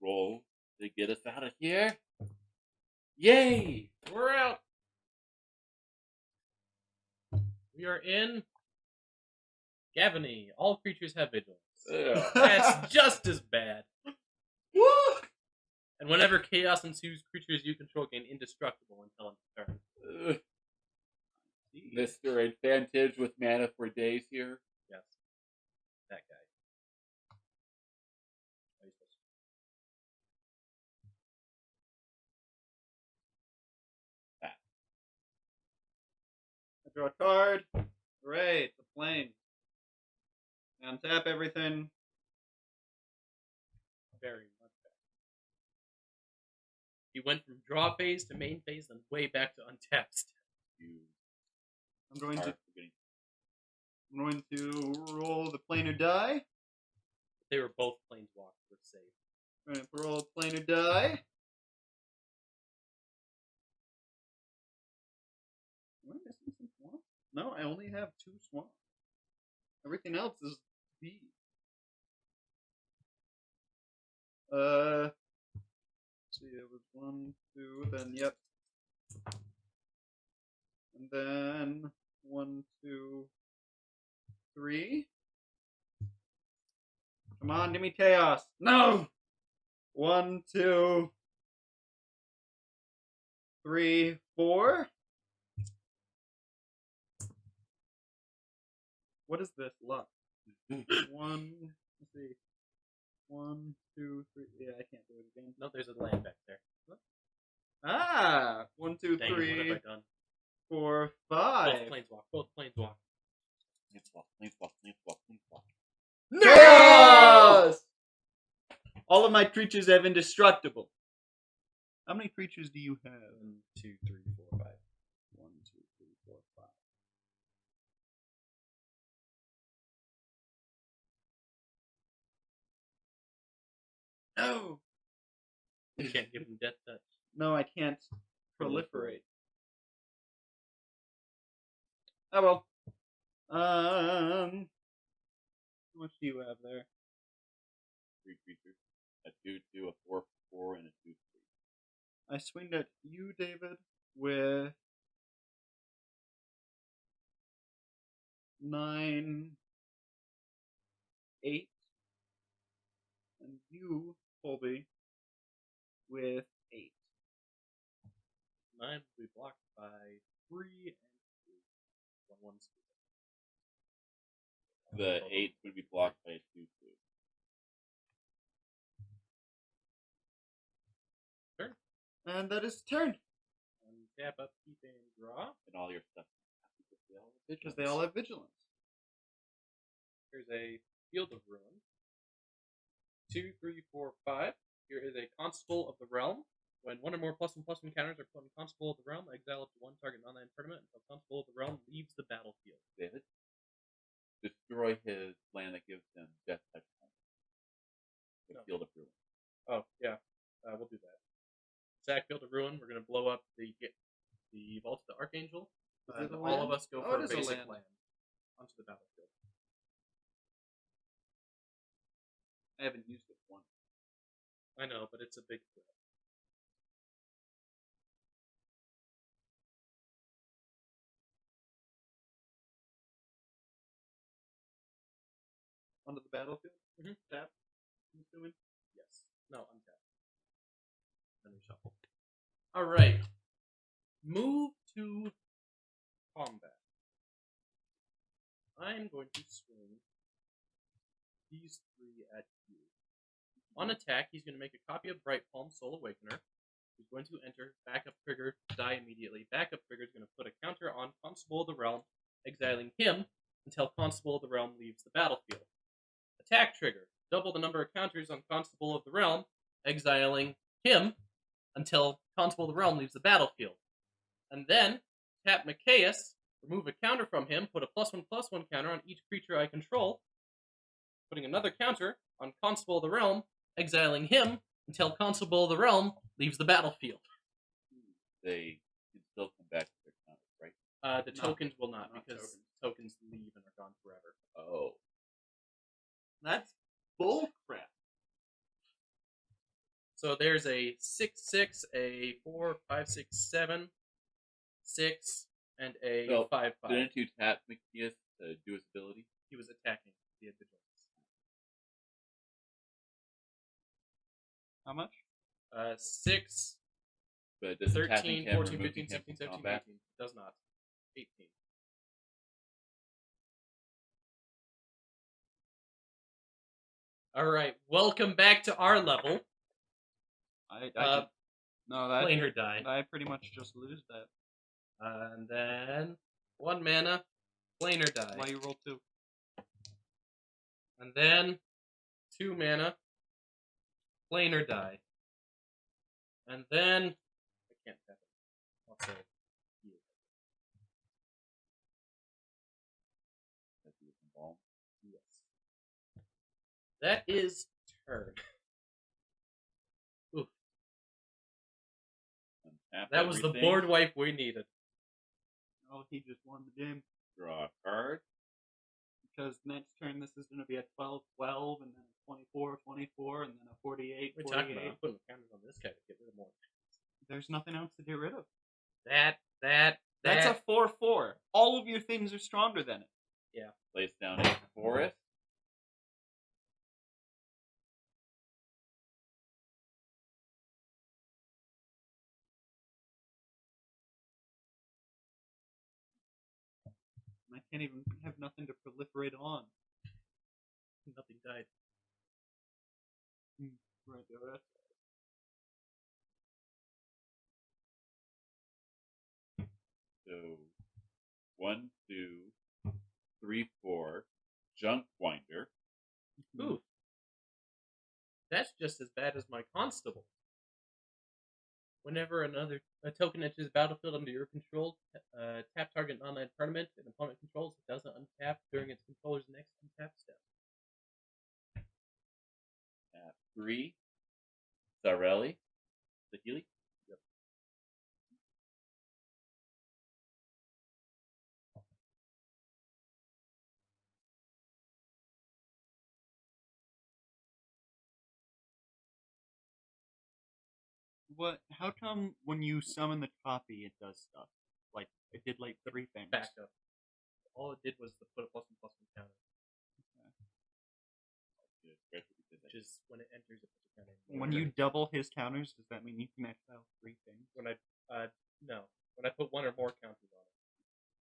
Roll to get us out of here. Yay! We're out. We are in Gavany. All creatures have vigilance. Ugh. That's just as bad. Woo! And whenever chaos ensues, creatures you control gain indestructible until end of turn. Ugh. Mr. Advantage with mana for days here. Yes. That guy. How are you supposed to- I draw a card. Hooray, it's a plane. Untap everything. Very much better. He went from draw phase to main phase, then way back to untap step. You I'm going are to forgetting. roll the planar die. They were both planeswalkers. We're safe. I'm going to roll a planar die. Am I missing some swamps? No, I only have 2 swamps. Everything else is B. Let's see, it was 1, 2, then yep. And then 1, 2, 3. Come on, give me chaos. No! 1, 2, 3, 4. What is this? Luck. 1, let's see. 1, 2, 3. Yeah, I can't do it again. No, there's a land back there. Ah! 1, 2, Dang, what 3, have I done? 4, 5. Both planeswalk. Both planeswalk. Planeswalk. Chaos! All of my creatures have indestructible. How many creatures do you have? 1, 2, 3, 4, 5. 1, 2, 3, 4, 5. No! You can't give him death touch. No, I can't proliferate. Oh well. How much do you have there? 3 creatures. A 2/2, a 4/4, and a 2/3. I swinged at you, David, with 9, 8, and you, Colby, with 8. 9 will be blocked by 3 and 2. 1 speed. The 8 would be blocked by a 2/2. Turn. And that is turn. Untap, upkeep, and draw. And all your stuff. Because they all have vigilance. Here's a Field of Ruin. 2, 3, 4, 5. Here is a Constable of the Realm. When 1 or more +1/+1 counters are put on Constable of the Realm, exile up to 1 target non-land permanent until Constable of the Realm leaves the battlefield. David, destroy his land that gives him death touch. The Field of Ruin. Oh, yeah. We'll do that. Sack Field of Ruin. We're going to blow up the Vault of the Archangel. Is it a all of land? us go Oh, for it a is a basic land. land onto the battlefield. I haven't used it once. I know, but it's a big threat. Onto the battlefield? Mhm. Tap? I'm assuming. Yes. No, untap. Then we shuffle. Alright. Move to combat. I'm going to swing these 3 at you. On attack, he's going to make a copy of Bright Palm Soul Awakener. He's going to enter. Backup trigger, die immediately. Backup trigger is going to put a counter on Constable of the Realm, exiling him until Constable of the Realm leaves the battlefield. Attack trigger, double the number of counters on Constable of the Realm, exiling him until Constable of the Realm leaves the battlefield. And then, tap Machias, remove a counter from him, put a +1/+1 counter on each creature I control, putting another counter on Constable of the Realm, exiling him until Constable of the Realm leaves the battlefield. They can still come back to their counters, right? The tokens will not, not because tokens leave and are gone forever. Oh. That's bull crap. So there's a 6/6, a 4, 5, 6, 7, 6, and a No, 5, 5. Didn't you tap Machias to do his ability? He was attacking the vigilance. How much? 6, But does 13, tapping him 14, removing 15, him 16, from 17, combat? 18. Does not. 18. All right, welcome back to our level. That Plain or die. I pretty much just lose that. And then 1 mana, plain or die. Why you roll 2? And then 2 mana, plain or die. And then I can't tap it. I'll say you. Yes. That is turn. Oof. That was the board wipe we needed. Oh, he just won the game. Draw a card. Because next turn this is going to be a 12-12, and then a 24-24, and then a 48-48. What are you talking about? I'm putting counters on this guy to get rid of more. There's nothing else to get rid of. That's a 4-4. All of your things are stronger than it. Yeah. Place down a forest. I can't even have nothing to proliferate on. Nothing died. Right there. So 1, 2, 3, 4. Junk Winder. Ooh. That's just as bad as my constable. Whenever a token enters the battlefield under your control, tap target non-land permanent an opponent controls. It doesn't untap during its controller's next untap step. Tap 3. Zarelli. The Healy. Yep. What? How come when you summon the copy, it does stuff? Like it did like 3 things. Backup. All it did was to put a +1/+1 counter. Which is when it enters it puts a counter. When you double his counters, does that mean you can exile 3 things? When no. When I put 1 or more counters on it.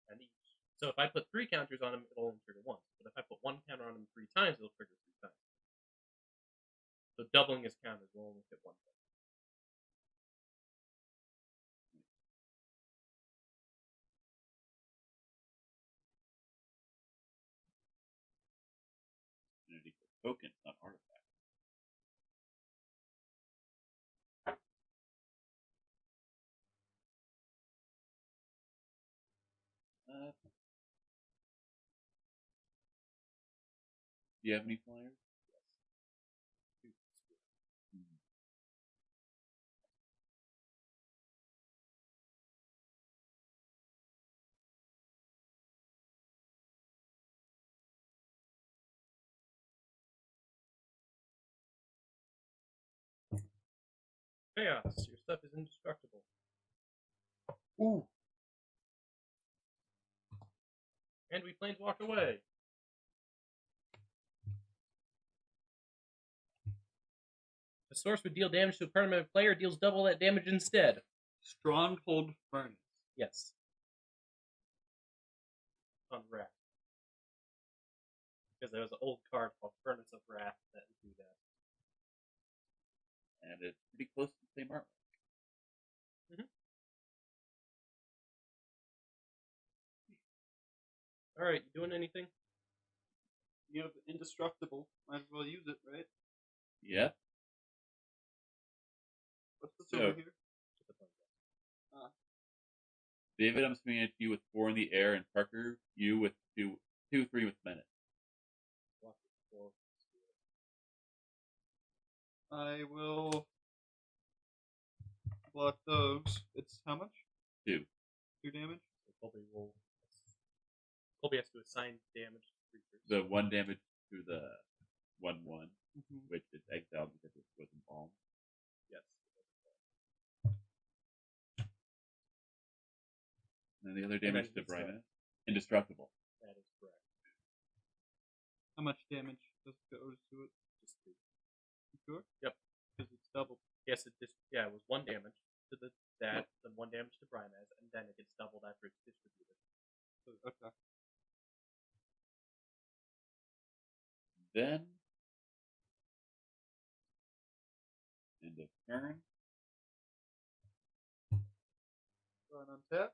And each. So if I put 3 counters on him, it'll only trigger once. But if I put 1 counter on him 3 times, it'll trigger 3 times. So doubling his counters will only hit 1 time. Tokens, not artifacts. Do you have any flyers? Yes. Chaos. Your stuff is indestructible. Ooh. And we planeswalk away. The source would deal damage to a permanent player, deals double that damage instead. Stronghold Furnace. Yes. On Wrath. Because there was an old card called Furnace of Wrath that would do that. And it's pretty close to the same artwork. Alright, you doing anything? You have indestructible. Might as well use it, right? Yeah. What's this over here? David, I'm swinging at you with 4 in the air, and Parker, you with 2, 3 with menace. I will block those. It's how much? 2. 2 damage? So Colby has to assign damage to creatures. The 1 damage to the 1/1, which is exiled because it was embalmed. Yes. And then the other damage to Brimaz. Indestructible. That is correct. How much damage goes to it? Just 2. You sure? Yep. Because it's doubled. Yes, it was 1 damage to that, then 1 damage to Brimaz, and then it gets doubled after it's distributed. Okay. Then turn. Go on untap.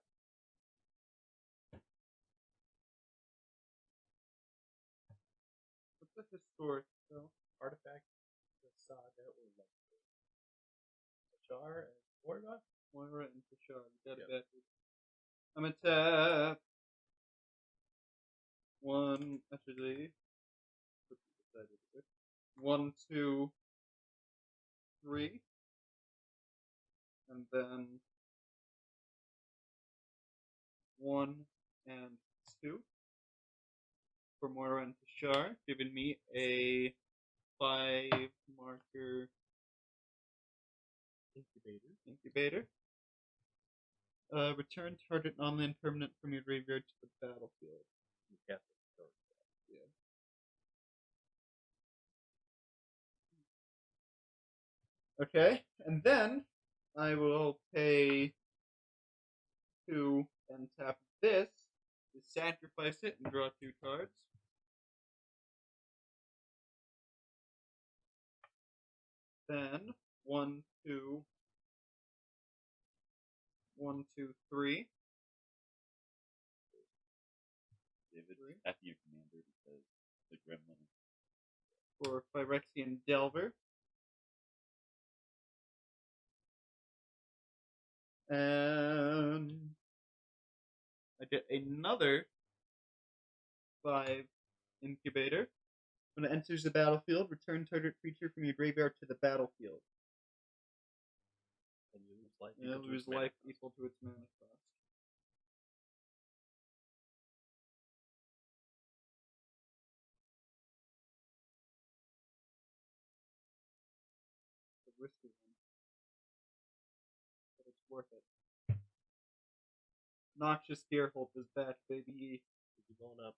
What's the historic spell? Artifact, the saga, or legacy. Char and Moira. Moira and Tashar. Got it Yep. backwards. I'm gonna tap one. Actually, put it beside it a bit. 1, 2, 3, and then 1 and 2 for Moira and Tashar, giving me a 5-marker incubator. Return target non-land permanent from your graveyard to the battlefield. You cast it. Okay, and then I will pay 2 and tap this to sacrifice it and draw 2 cards. Then 1, 2, 1, 2, 3. David, after your commander because the gremlin. For Phyrexian Delver. And I get another 5 incubator. When it enters the battlefield, return target creature from your graveyard to the battlefield. And you lose life. And lose life equal to its mana cost. It's a risky one. But it's worth it. Noxious Gearholt is back, baby. You're going up.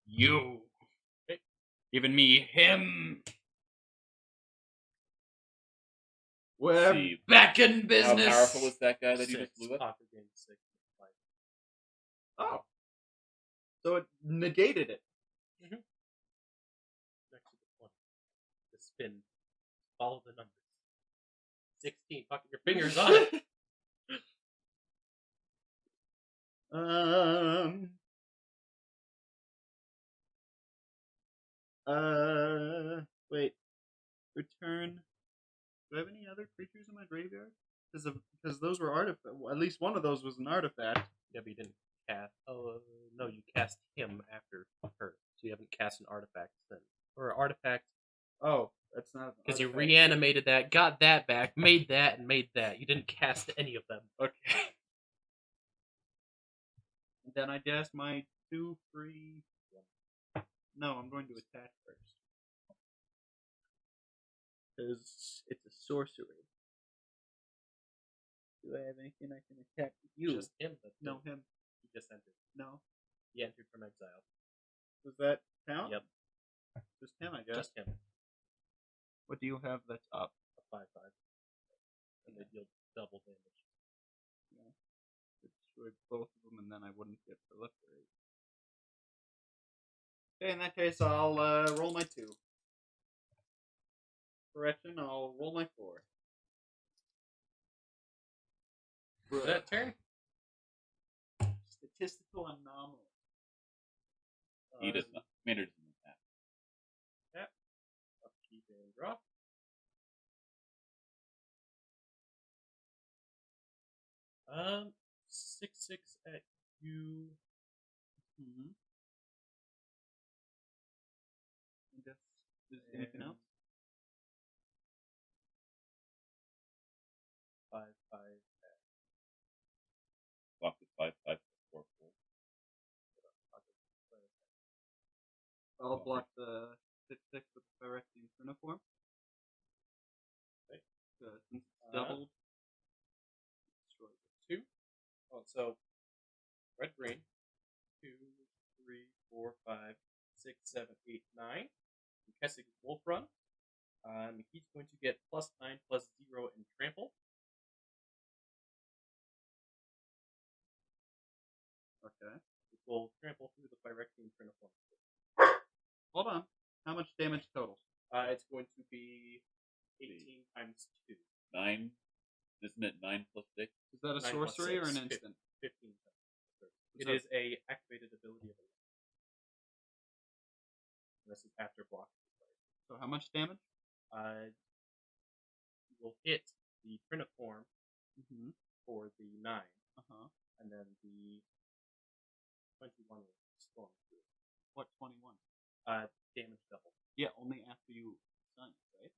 You. Okay. Giving me him. We're See, back in business. How powerful is that guy that you 6. just blew up? Conquer gain 6. Life. Oh. So it negated it. Next to the 20. The spin. Follow the numbers. 16. Fucking your fingers on it. Wait. Return. Do I have any other creatures in my graveyard? Because those were artifact. At least one of those was an artifact. Yeah, but you didn't cast. Oh, no, you cast him after her. So you haven't cast an artifact then. Or an artifact. Oh, that's not. Because you reanimated that, got that back, made that, and made that. You didn't cast any of them. Okay. And then I guess my 2 free. No, I'm going to attack first. Because it's a sorcery. Do I have anything I can attack you? Just him. No, him. He just entered. No. He entered from exile. Does that count? Yep. Just him, I guess. Just him. What do you have that's up? A 5/5. And they deal double damage. Yeah. Destroy both of them, and then I wouldn't get proliferate. Okay, in that case, I'll roll my 2. Correction, I'll roll my 4. For that turn? Statistical anomaly. He does not. Commander doesn't have. Tap. Upkeep and draw. Um, 6/6 at you. Mm-hmm. I guess. Is anything else? 5/5. Block with 5/5 4/4. I'll block the 6/6 with the Phyrexian Uniform. Okay. Since it's doubled. Destroy it. 2. Oh, so red green. 2, 3, 4, 5, 6, 7, 8, 9. Kessig's Wolf Run. He's going to get +9/+0 in trample. Okay. Which will trample through the Phyrexian Uniform. Hold on. How much damage total? It's going to be 18 times 2. 9. Isn't it 9 plus 6? Is that a 9 plus sorcery or an 6, instant? 15. It that- is a activated ability of a and this is after block. So how much damage? You will hit the Triniform Mm-hmm. for the 9, Uh-huh. and then the 21 will storm through. What, 21? Damage double. Yeah, only after you stun, right?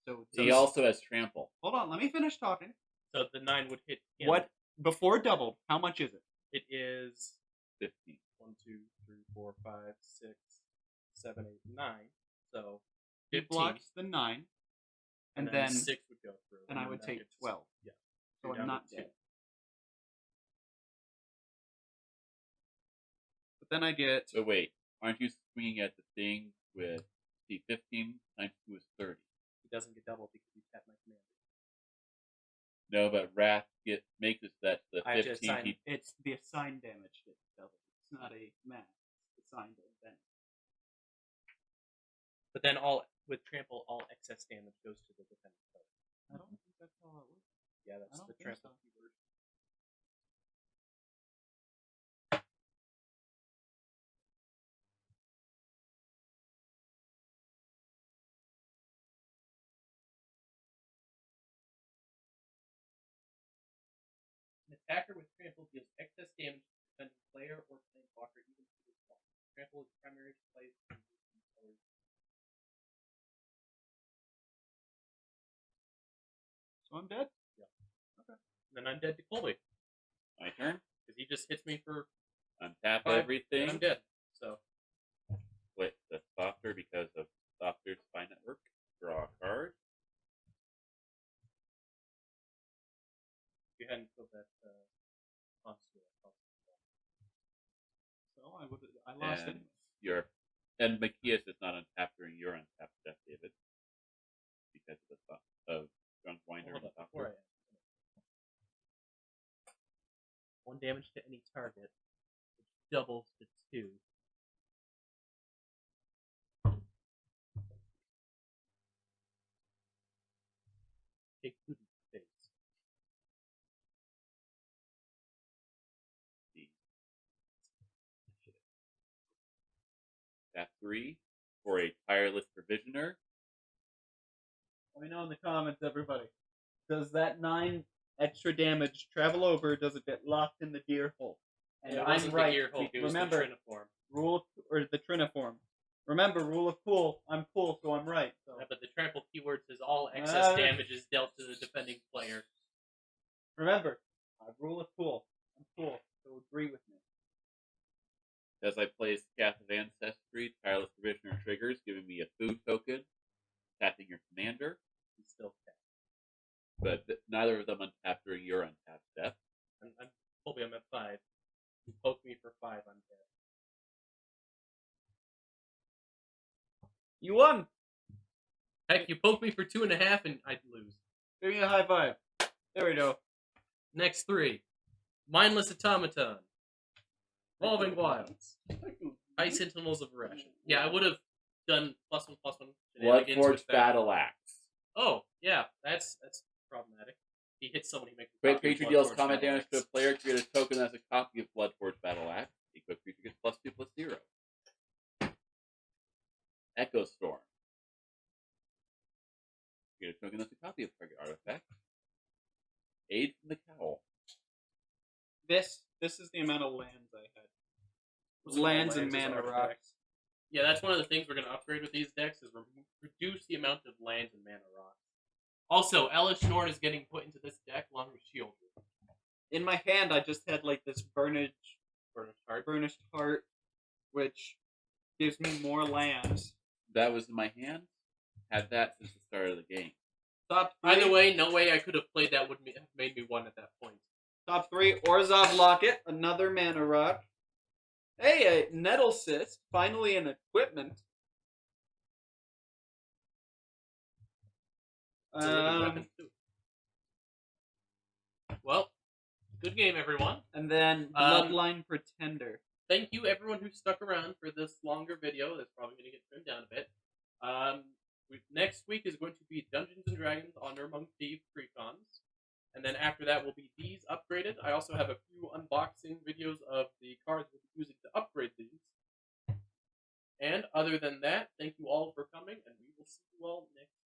So He also has trample. hold on, let me finish talking. So the 9 would hit him. What, before doubled, how much is it? It is 15. 1, 2, 3, 4, 5, 6, 7, 8, 9. So He 15. blocks the 9, and then then 6 would go through. and I then would that take gets- 12. Yeah. So You're I'm down not to dead. 2. But then I get But wait, aren't you swinging at the thing with the 15 times 2 is 30? He doesn't get double because you tap my commander. No, but Wrath makes it that the I have to 15 assign- he it's the assigned damage gets doubled. It's not a max. It's assigned damage. But then with trample, all excess damage goes to the defending player. I don't think that's how it works. Yeah, I that's don't the think trample so. keyword. An attacker with trample deals excess damage to the defending player or planeswalker even to his block. Trample is primary place in these colors. So I'm dead? And then I'm dead to Colby my turn. because he just hits me for Untap 5, everything. and I'm dead. So Split the softer because of softer spy network. Draw a card. if you hadn't killed that monster, So I lost And it. and Machias is not untapped during your untapped death, David. Because of the of Drunk Winder hold and up before I softer. end. 1 damage to any target, which doubles to 2. Take 2 to the face. Tap 3 for a tireless provisioner. Let me know in the comments, everybody. Does that 9 extra damage travel over? Or does it get locked in the deer hole? And it I'm wasn't right. the ear hole, it was Remember, the Triniform. the Triniform. Remember, rule of cool. I'm cool, so I'm right. So Yeah, but the trample keyword says all excess Uh, damage is dealt to the defending player. remember, rule of cool. I'm cool, so agree with me. As I play Scath of Ancestry, Tireless Provisioner triggers, giving me a food token, tapping your commander, He's still dead. but neither of them untap during your untapped step. I'm Colby, I'm at 5. You poke me for 5, I'm dead. You won. Heck, you poke me for 2.5 and I'd lose. Give me a high five. There we go. Next 3. Mindless Automaton. Evolving Wilds. Ice Sentinels of Aggression. Yeah, I would have done +1/+1 shenanigans Bloodforged with that. Battle Axe. Oh, yeah, that's problematic. He hits someone, he makes a Quick copy of creature deals Bloodforged combat Battle damage to a Axe. player, create a token that has a copy of Bloodforged Battle Axe. A quick creature gets +2/+0. Echo Storm. Create a token that's a copy of target artifact. Aid from the Cowl. This is the amount of lands I had. Was it all Lands and as mana artifacts? rocks. Yeah, that's one of the things we're going to upgrade with these decks is reduce the amount of lands and mana rocks. Also, Elish Norn is getting put into this deck along with Shield. In my hand, I just had like this burnished heart, which gives me more lands. That was in my hand. Had that since the start of the game. Top 3. Either way, no way I could have played that would have made me 1 at that point. Top 3, Orzhov Locket, another mana rock. Hey, a Nettle Cyst, finally an equipment. It's a really good weapon, too. Well, good game, everyone. And then Bloodline Pretender. Thank you, everyone who stuck around for this longer video. That's probably going to get trimmed down a bit. Next week is going to be Dungeons and Dragons Honor Among Thieves Precons. And then after that will be these upgraded. I also have a few unboxing videos of the cards we'll be using to upgrade these. And other than that, thank you all for coming, and we will see you all next